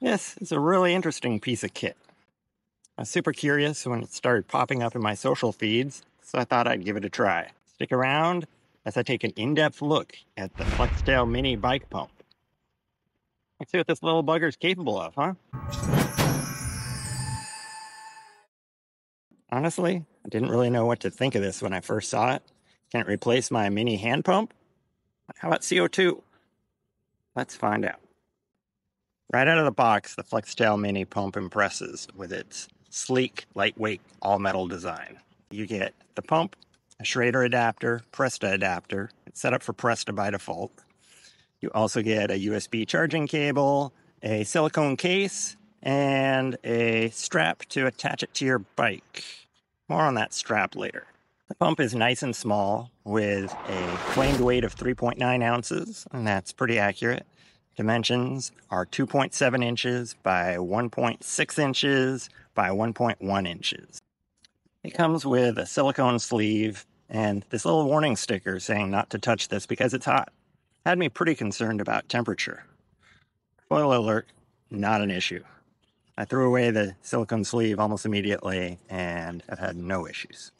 This is a really interesting piece of kit. I was super curious when it started popping up in my social feeds, so I thought I'd give it a try. Stick around as I take an in-depth look at the Flextail Mini Bike pump. Let's see what this little bugger's capable of, huh? Honestly, I didn't really know what to think of this when I first saw it. Can it replace my mini hand pump? How about CO2? Let's find out. Right out of the box, the Flextail Mini pump impresses with its sleek, lightweight, all-metal design. You get the pump, a Schrader adapter, Presta adapter. It's set up for Presta by default. You also get a USB charging cable, a silicone case, and a strap to attach it to your bike. More on that strap later. The pump is nice and small with a claimed weight of 3.9 ounces, and that's pretty accurate. Dimensions are 2.7 inches by 1.6 inches by 1.1 inches. It comes with a silicone sleeve and this little warning sticker saying not to touch this because it's hot. Had me pretty concerned about temperature. Spoiler alert, not an issue. I threw away the silicone sleeve almost immediately and I've had no issues.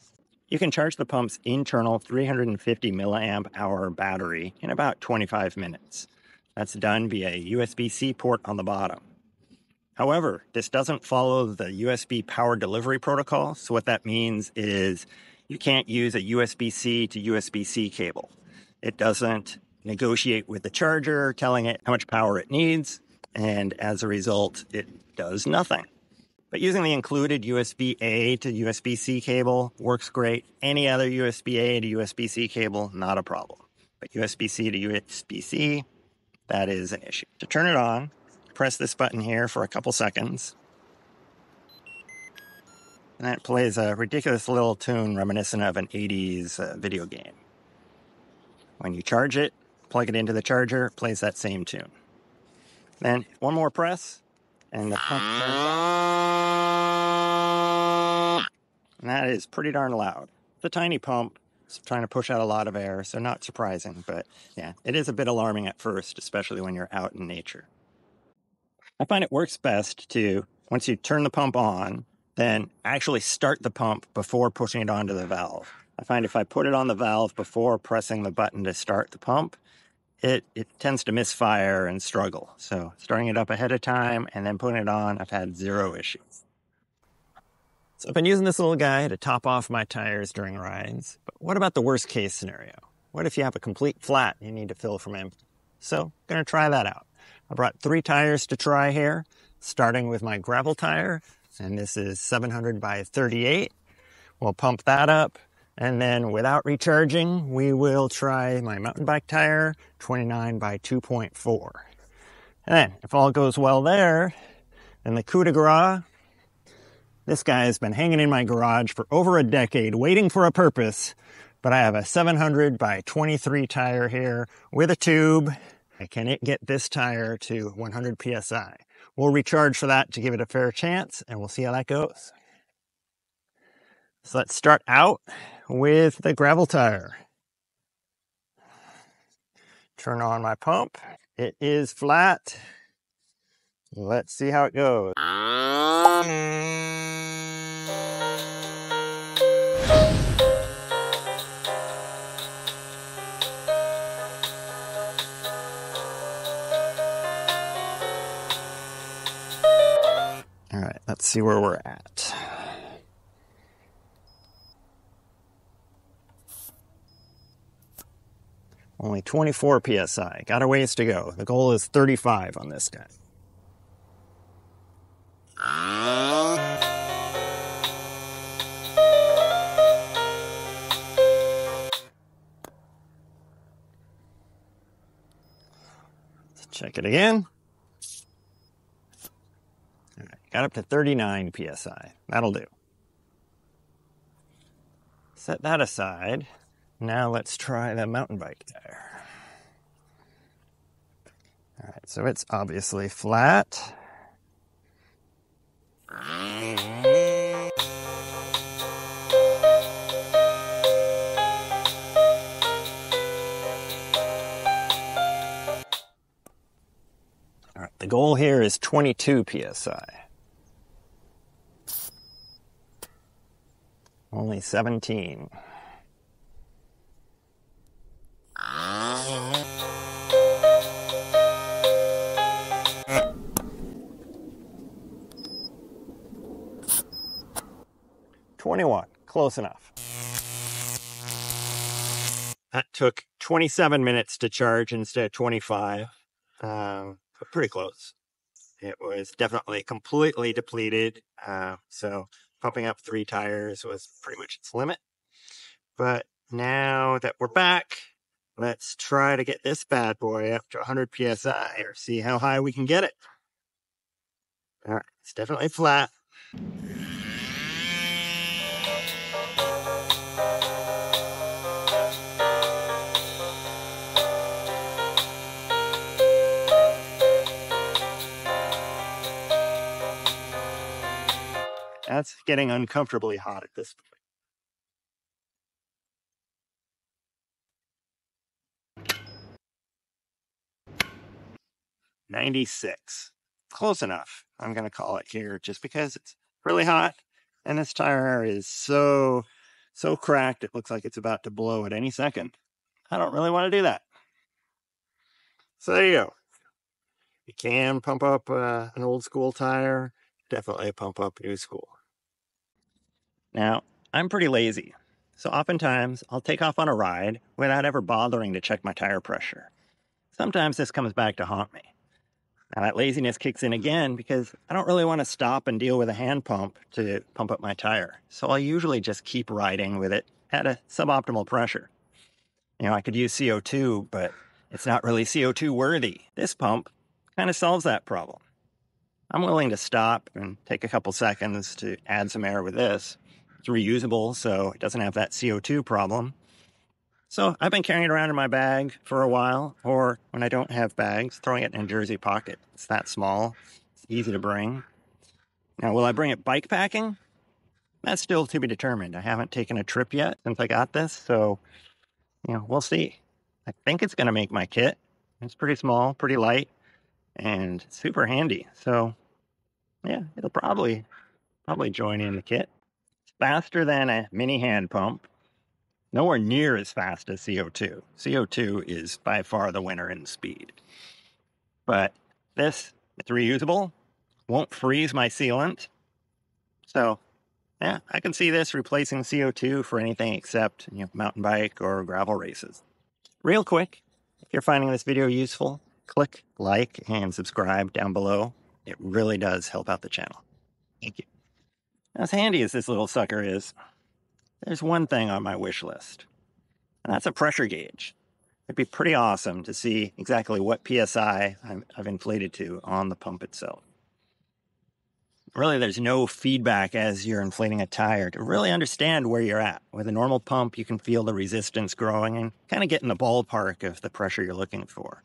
You can charge the pump's internal 350 milliamp hour battery in about 25 minutes. That's done via a USB-C port on the bottom. However, this doesn't follow the USB power delivery protocol, so what that means is you can't use a USB-C to USB-C cable. It doesn't negotiate with the charger, telling it how much power it needs, and as a result, it does nothing. But using the included USB-A to USB-C cable works great. Any other USB-A to USB-C cable, not a problem. But USB-C to USB-C, that is an issue. To turn it on, press this button here for a couple seconds. And that plays a ridiculous little tune reminiscent of an 80s video game. When you charge it, plug it into the charger, it plays that same tune. Then one more press, and the pump turns on. And that is pretty darn loud. It's a tiny pump. It's trying to push out a lot of air, so not surprising. But yeah, it is a bit alarming at first, especially when you're out in nature. I find it works best to, once you turn the pump on, then actually start the pump before pushing it onto the valve. I find if I put it on the valve before pressing the button to start the pump, it tends to misfire and struggle. So starting it up ahead of time and then putting it on, I've had zero issues. So I've been using this little guy to top off my tires during rides. But what about the worst case scenario? What if you have a complete flat and you need to fill from empty? So I'm going to try that out. I brought 3 tires to try here, starting with my gravel tire, and this is 700 by 38. We'll pump that up, and then without recharging, we will try my mountain bike tire, 29 by 2.4. And then, if all goes well there, then the coup de grace. This guy has been hanging in my garage for over a decade, waiting for a purpose, but I have a 700 by 23 tire here with a tube. Can it get this tire to 100 PSI? We'll recharge for that to give it a fair chance, and we'll see how that goes. So let's start out with the gravel tire. Turn on my pump. It is flat. Let's see how it goes. All right, let's see where we're at. Only 24 PSI. Got a ways to go. The goal is 35 on this guy. Let's check it again. All right, got up to 39 PSI. That'll do. Set that aside. Now let's try the mountain bike tire. All right, so it's obviously flat. All right, The goal here is 22 psi. Only 17. $21, close enough. That took 27 minutes to charge instead of 25, but pretty close. It was definitely completely depleted, so pumping up 3 tires was pretty much its limit. But now that we're back, let's try to get this bad boy up to 100 psi, or see how high we can get it. All right, it's definitely flat. That's getting uncomfortably hot at this point. 96. Close enough. I'm going to call it here just because it's really hot and this tire is so cracked it looks like it's about to blow at any second. I don't really want to do that. So there you go. You can pump up an old school tire, definitely pump up new school. Now, I'm pretty lazy, so oftentimes I'll take off on a ride without ever bothering to check my tire pressure. Sometimes this comes back to haunt me. Now that laziness kicks in again because I don't really want to stop and deal with a hand pump to pump up my tire. So I'll usually just keep riding with it at a suboptimal pressure. You know, I could use CO2, but it's not really CO2 worthy. This pump kind of solves that problem. I'm willing to stop and take a couple seconds to add some air with this. It's reusable, so it doesn't have that CO2 problem. So I've been carrying it around in my bag for a while, or when I don't have bags, throwing it in a jersey pocket. It's that small. It's easy to bring. Now, will I bring it bike packing? That's still to be determined. I haven't taken a trip yet since I got this, so, we'll see. I think it's going to make my kit. It's pretty small, pretty light, and super handy. So, yeah, it'll probably join in the kit. It's faster than a mini hand pump. Nowhere near as fast as CO2. CO2 is by far the winner in speed. But this, it's reusable, won't freeze my sealant. So, yeah, I can see this replacing CO2 for anything except, mountain bike or gravel races. Real quick, if you're finding this video useful, click like and subscribe down below. It really does help out the channel. Thank you. As handy as this little sucker is, there's one thing on my wish list, and that's a pressure gauge. It'd be pretty awesome to see exactly what PSI I've inflated to on the pump itself. Really, there's no feedback as you're inflating a tire to really understand where you're at. With a normal pump, you can feel the resistance growing and kind of get in the ballpark of the pressure you're looking for.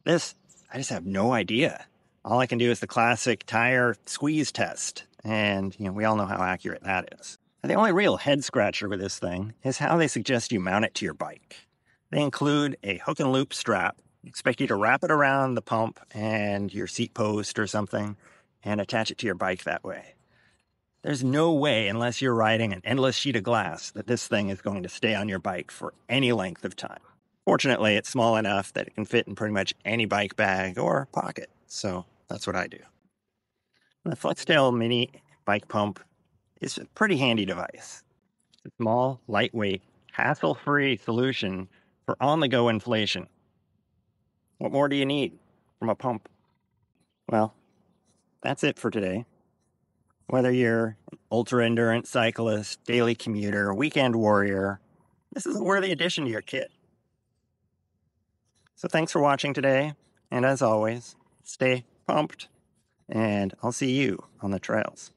This, I just have no idea. All I can do is the classic tire squeeze test, and we all know how accurate that is. The only real head scratcher with this thing is how they suggest you mount it to your bike. They include a hook and loop strap. Expect you to wrap it around the pump and your seat post or something and attach it to your bike that way. There's no way, unless you're riding an endless sheet of glass, that this thing is going to stay on your bike for any length of time. Fortunately, it's small enough that it can fit in pretty much any bike bag or pocket, so that's what I do. The Flextail Mini Bike Pump is a pretty handy device. It's a small, lightweight, hassle-free solution for on-the-go inflation. What more do you need from a pump? Well, that's it for today. Whether you're an ultra-endurance cyclist, daily commuter, weekend warrior, this is a worthy addition to your kit. So thanks for watching today, and as always, stay pumped, and I'll see you on the trails.